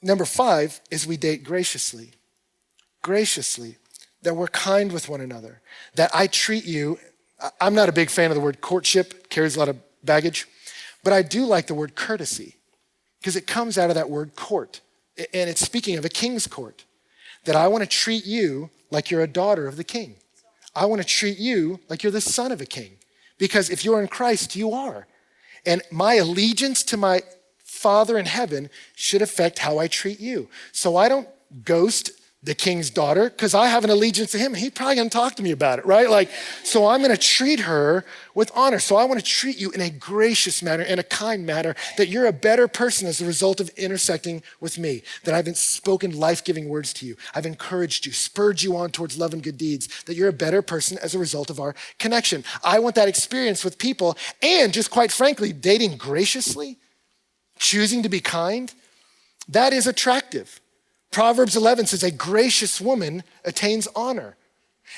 Number 5 is we date graciously. Graciously, that we're kind with one another, that I treat you. I'm not a big fan of the word courtship, carries a lot of baggage, but I do like the word courtesy because it comes out of that word court. And it's speaking of a king's court, that I want to treat you like you're a daughter of the king. I want to treat you like you're the son of a king, because if you're in Christ, you are. And my allegiance to my Father in heaven should affect how I treat you. So I don't ghost the king's daughter because I have an allegiance to him. He's probably gonna talk to me about it, right? So I'm gonna treat her with honor. So I wanna treat you in a gracious manner, in a kind manner, that you're a better person as a result of intersecting with me, that I've spoken life-giving words to you. I've encouraged you, spurred you on towards love and good deeds, that you're a better person as a result of our connection. I want that experience with people, and just quite frankly, dating graciously, choosing to be kind, that is attractive. Proverbs 11 says, a gracious woman attains honor.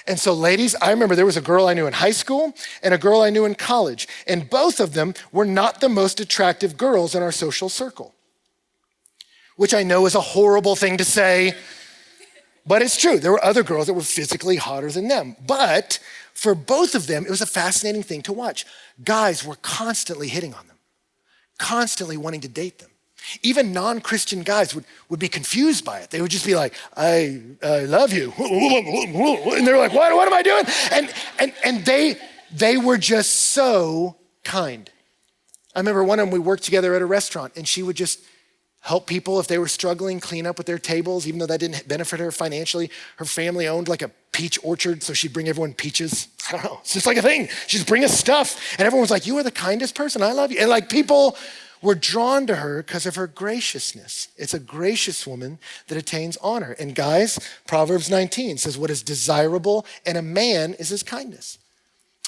And so ladies, I remember there was a girl I knew in high school and a girl I knew in college, and both of them were not the most attractive girls in our social circle, which I know is a horrible thing to say, but it's true. There were other girls that were physically hotter than them. But for both of them, it was a fascinating thing to watch. Guys were constantly hitting on them, constantly wanting to date them. Even non-Christian guys would be confused by it. They would just be like, I love you. And they're like, what am I doing? And they were just so kind. I remember one of them, we worked together at a restaurant, and she would just help people if they were struggling, clean up with their tables, even though that didn't benefit her financially. Her family owned like a peach orchard, so she'd bring everyone peaches. I don't know, it's just like a thing. She'd bring us stuff, and everyone was like, you are the kindest person, I love you. And like people were drawn to her because of her graciousness. It's a gracious woman that attains honor. And guys, Proverbs 19 says what is desirable in a man is his kindness.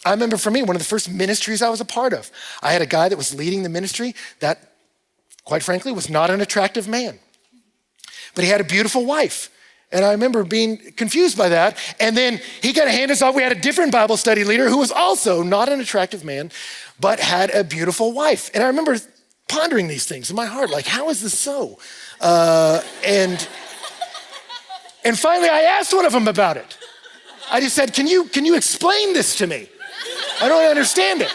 I remember for me, one of the first ministries I was a part of, I had a guy that was leading the ministry that, quite frankly, was not an attractive man. But he had a beautiful wife. And I remember being confused by that. And then he got to hand us off. We had a different Bible study leader who was also not an attractive man, but had a beautiful wife. And I remember pondering these things in my heart, like, how is this so? And finally I asked one of them about it. I just said, can you explain this to me? I don't understand it.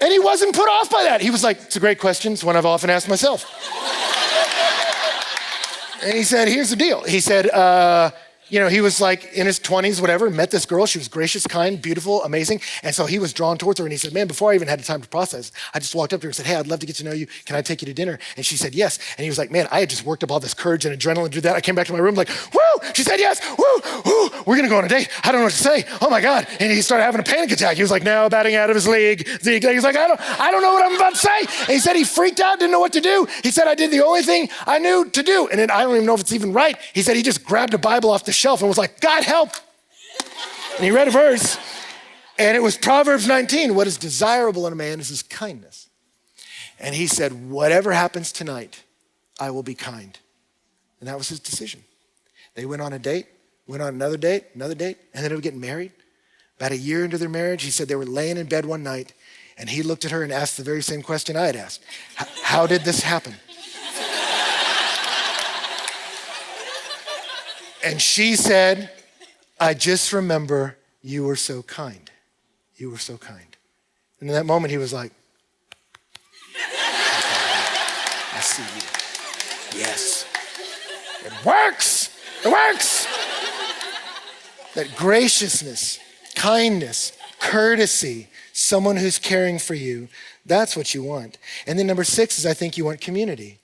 And he wasn't put off by that. He was like, it's a great question. It's one I've often asked myself. And he said, here's the deal. He said, he was like in his 20s, whatever, met this girl. She was gracious, kind, beautiful, amazing. And so he was drawn towards her. And he said, man, before I even had the time to process, I just walked up to her and said, hey, I'd love to get to know you. Can I take you to dinner? And she said, yes. And he was like, man, I had just worked up all this courage and adrenaline to do that. I came back to my room like, woo! She said, yes, woo! We're going to go on a date. I don't know what to say. Oh my God. And he started having a panic attack. He was like, no, batting out of his league. He was like, I don't know what I'm about to say. And he said he freaked out, didn't know what to do. He said, I did the only thing I knew to do. And then I don't even know if it's even right. He said he just grabbed a Bible off the shelf and was like, God help. And he read a verse, and it was Proverbs 19. What is desirable in a man is his kindness. And he said, whatever happens tonight, I will be kind. And that was his decision. They went on a date, went on another date, and then they were getting married. About a year into their marriage, he said they were laying in bed one night, and he looked at her and asked the very same question I had asked. How did this happen? And she said, I just remember you were so kind. You were so kind. And in that moment, he was like, I see you. Yes. It works. It works. That graciousness, kindness, courtesy, someone who's caring for you, that's what you want. And then number 6 is I think you want community.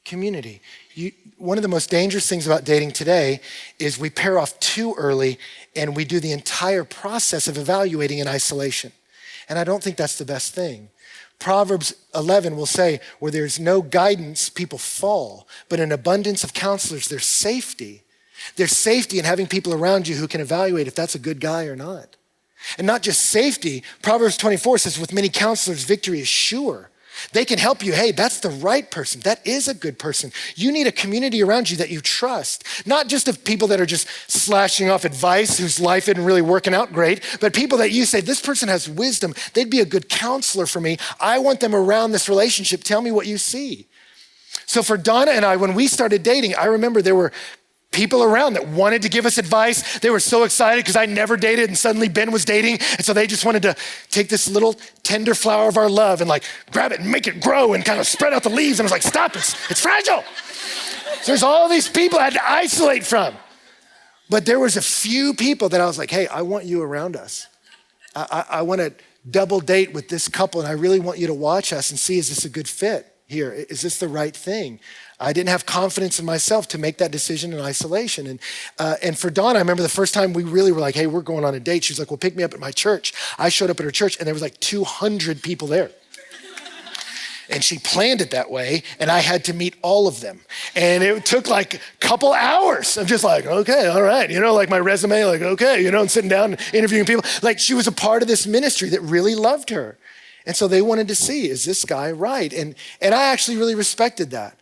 Community. One of the most dangerous things about dating today is we pair off too early and we do the entire process of evaluating in isolation. And I don't think that's the best thing. Proverbs 11 will say, where there's no guidance, people fall, but in abundance of counselors, there's safety. There's safety in having people around you who can evaluate if that's a good guy or not. And not just safety, Proverbs 24 says, with many counselors, victory is sure. They can help you. Hey, that's the right person. That is a good person. You need a community around you that you trust, not just of people that are just slashing off advice whose life isn't really working out great, but people that you say, this person has wisdom. They'd be a good counselor for me. I want them around this relationship. Tell me what you see. So for Donna and I, when we started dating, I remember there were people around that wanted to give us advice. They were so excited because I never dated and suddenly Ben was dating. And so they just wanted to take this little tender flower of our love and like grab it and make it grow and kind of spread out the leaves. And I was like, stop, it's fragile. So there's all these people I had to isolate from. But there was a few people that I was like, hey, I want you around us. I want to double date with this couple and I really want you to watch us and see, is this a good fit here? Is this the right thing? I didn't have confidence in myself to make that decision in isolation. And for Dawn, I remember the first time we really were like, hey, we're going on a date. She's like, well, pick me up at my church. I showed up at her church and there was like 200 people there. And she planned it that way, and I had to meet all of them. And it took like a couple hours. I'm just like, okay, all right. Like my resume, like, okay, and sitting down, interviewing people. Like she was a part of this ministry that really loved her. And so they wanted to see, is this guy right? And I actually really respected that.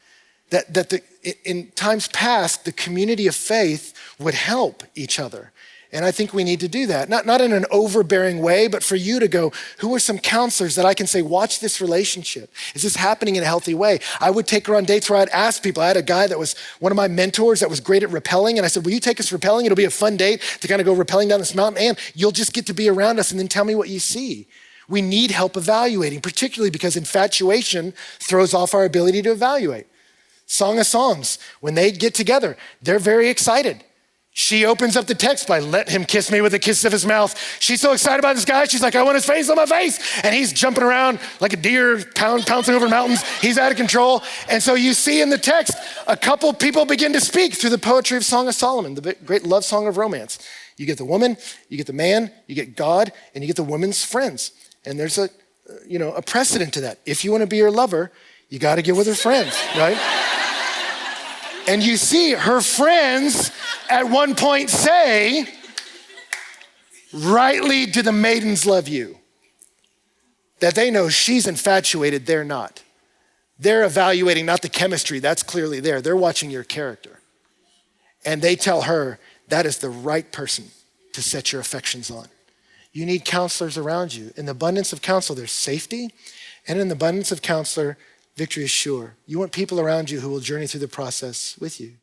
In times past, the community of faith would help each other. And I think we need to do that. Not in an overbearing way, but for you to go, who are some counselors that I can say, watch this relationship? Is this happening in a healthy way? I would take her on dates where I'd ask people. I had a guy that was one of my mentors that was great at rappelling. And I said, will you take us rappelling? It'll be a fun date to kind of go rappelling down this mountain. And you'll just get to be around us and then tell me what you see. We need help evaluating, particularly because infatuation throws off our ability to evaluate. Song of Songs, when they get together, they're very excited. She opens up the text by, let him kiss me with a kiss of his mouth. She's so excited about this guy. She's like, I want his face on my face. And he's jumping around like a deer pouncing over mountains. He's out of control. And so you see in the text, a couple people begin to speak through the poetry of Song of Solomon, the great love song of romance. You get the woman, you get the man, you get God, and you get the woman's friends. And there's a precedent to that. If you want to be her lover, you got to get with her friends, right? And you see her friends at one point say, rightly do the maidens love you. That they know she's infatuated, they're not. They're evaluating not the chemistry, that's clearly there. They're watching your character. And they tell her, that is the right person to set your affections on. You need counselors around you. In the abundance of counsel, there's safety. And in the abundance of counselor, victory is sure. You want people around you who will journey through the process with you.